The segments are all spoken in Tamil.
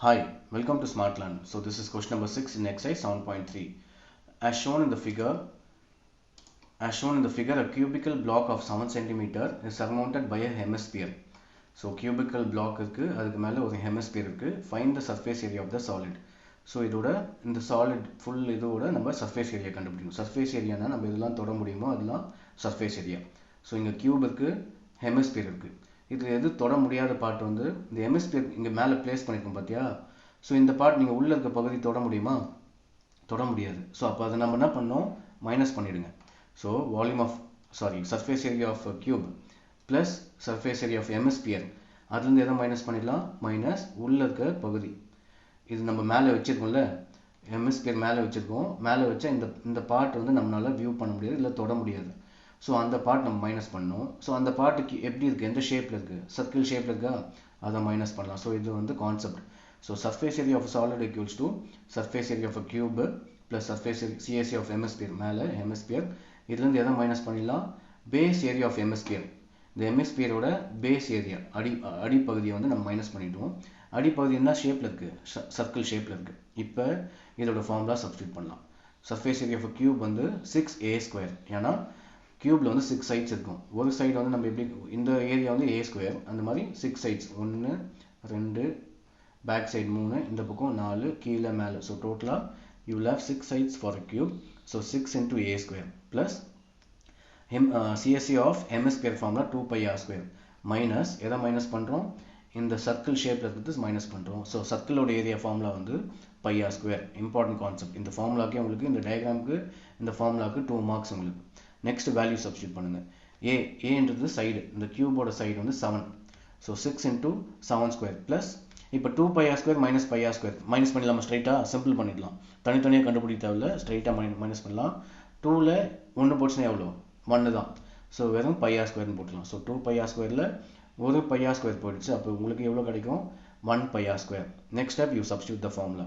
Hi, welcome to SmartLearn. So this is question number 6 in exercise 7.3. As shown in the figure, a cubical block of 7 cm is surmounted by a hemisphere. So cubical block இருக்கு, அதுக்கு மேல ஒரு hemisphere இருக்கு. Find the surface area of the solid. So இதோட இந்த solid full இதோட நம்ம surface area கண்டுபிடிக்கணும். Surface area னா நம்ம இதெல்லாம் தொட முடியுமோ அதெல்லாம் surface area. So இங்க cube இருக்கு, hemisphere இருக்கு. இது எது தொட முடியாத பார்ட் வந்து இந்த ஹெமிஸ்பியர் இங்க மேல பிளேஸ் பண்ணிருக்கோம் பாத்தியா. சோ இந்த பார்ட் நீங்க உள்ள இருக்க பகுதி தொட முடியுமா? தொட முடியாது. சோ அப்ப அத நம்ம என்ன பண்ணோம்? மைனஸ் பண்ணிடுங்க. So surface area of a cube plus surface area of hemisphere. அதுல இருந்து எதை மைனஸ் பண்ணிடலாம்? மைனஸ் உள்ள இருக்க பகுதி. இது நம்ம மேல வச்சிருக்கோம்ல, ஹெமிஸ்பியர் மேல வச்சிருக்கோம். மேல வச்சா இந்த பார்ட் வந்து நம்மளால வியூ பண்ண முடியாது, இல்ல தொட முடியாது. So அந்த பார்ட் நம்ம மைனஸ் பண்ணோம். So அந்த பார்ட்டுக்கு எப்படி இருக்கு? எந்த ஷேப்ல இருக்கு? சர்க்கிள் ஷேப்ல இருக்கா? அத மைனஸ் பண்ணலாம். So இது வந்து concept. So surface area of a solid equals to surface area of a cube plus surface area CSA of hemisphere. மேல hemisphere. இதுல இருந்து எதை மைனஸ் பண்ணிடலாம்? base area of hemisphere. இந்த hemisphere ஓட base area அடிப்பகுதியை வந்து நம்ம மைனஸ் பண்ணிடுவோம். அடிப்பகுதி என்ன ஷேப்ல இருக்கு? சர்க்கிள் ஷேப்ல இருக்கு. இப்போ இதோட ஃபார்முலா சப்ஸ்டிட்யூட் பண்ணலாம். surface area of a cube வந்து 6a². ஏனா கியூப்ல வந்து 6 சைட்ஸ் இருக்கும். ஒரு சைடு வந்து நம்ம எப்படி இந்த ஏரியா வந்து a², அந்த மாதிரி 6 சைட்ஸ் 1 2 பேக் சைடு 3, இந்த பக்கம் 4, கீழ மேல. சோ டோட்டலா you will have 6 sides for a cube. So 6 into a² plus CSA of hemisphere formula 2 pi r² minus எதை மைனஸ் பண்றோம்? இந்த சர்க்கிள் ஷேப்ல இருக்கிறது மைனஸ் பண்றோம். சோ சர்க்கிளோட ஏரியா ஃபார்முலா வந்து pi r². Important concept. இந்த ஃபார்முலாக்கு உங்களுக்கு இந்த டயகிராமுக்கு இந்த ஃபார்முலாக்கு 2 மார்க்ஸ் உங்களுக்கு. Next value substitute பண்ணுங்க. A என்றது சைடு, இந்த கியூபோட சைடு வந்து 7. So 6 into 7 square plus இப்போ 2 pi r² minus pi r² minus பண்ணிடலாமா? ஸ்ட்ரைட்டா சிம்பிள் பண்ணிடலாம். தனித்தனியா கண்டுபிடிக்க தேவையில்ல, ஸ்ட்ரைட்டா மைனஸ் பண்ணலாம். 2ல 1 போச்சுனா எவ்வளவு? 1 தான். So வெறும் pi r² ன்னு போட்டுடலாம். So 2 pi r²ல ஒரு pi r² போயிடுச்சு. அப்போ உங்களுக்கு எவ்வளவு கிடைக்கும்? 1 pi r². Next step you substitute the formula.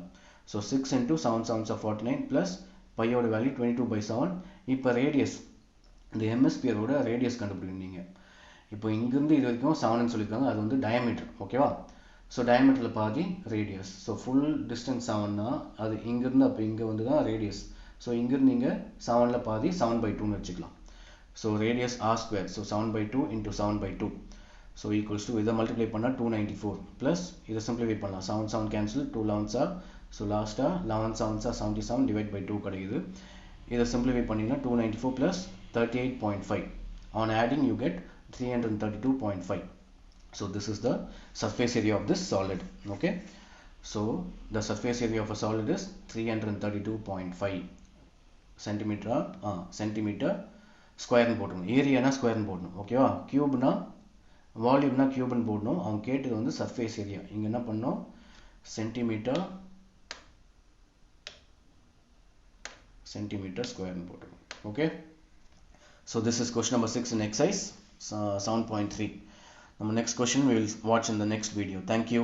So 6 into 7 7s are 49 plus pi ஓட வேல்யூ 22/7. இப்போ ரேடியஸ், இந்த ஹெமிஸ்பியர் ஓட ரேடியஸ் கண்டுபிடிங்க. இப்போ இங்க இருந்து இது வரைக்கும் 7 ன்னு சொல்லிருக்காங்க. அது வந்து டயாமீட்டர். ஓகேவா? சோ டயாமீட்டர்ல பாதி ரேடியஸ். சோ ஃபுல் டிஸ்டன்ஸ் 7 னா அது இங்க இருந்து அப்ப இங்க வந்து தான் ரேடியஸ். சோ இங்க இருந்து நீங்க 7ல பாதி 7/2 ன்னு வெச்சுக்கலாம். So radius r². So 7/2 into 7/2. So equals to இத மல்டிப்ளை பண்ணா 294 plus இத சிம்பிளிஃபை பண்ணலாம். 7 7 கேன்சல், 2 11s are. சோ லாஸ்டா 11 7s are 77 divide by 2 கிடைக்குது. இத சிம்பிளிஃபை பண்ணீங்கன்னா 294 plus 38.5. On adding you get 332.5. So this is the surface area of this solid. Okay. So the surface area of a solid is 332.5 centimeter square ன்னு போடணும். ஏரியானா ஸ்கொயர் ன்னு போடணும். ஓகேவா? கியூப்னா வால்யூம்னா கியூப் ன்னு போடணும். அவங்க கேட்டது வந்து சர்ஃபேஸ் ஏரியா. இங்க என்ன பண்ணோம்? சென்டிமீட்டர் square ன்னு போடணும். Okay. So this is question number 6 in exercise 7.3. Next question we will watch in the next video. Thank you.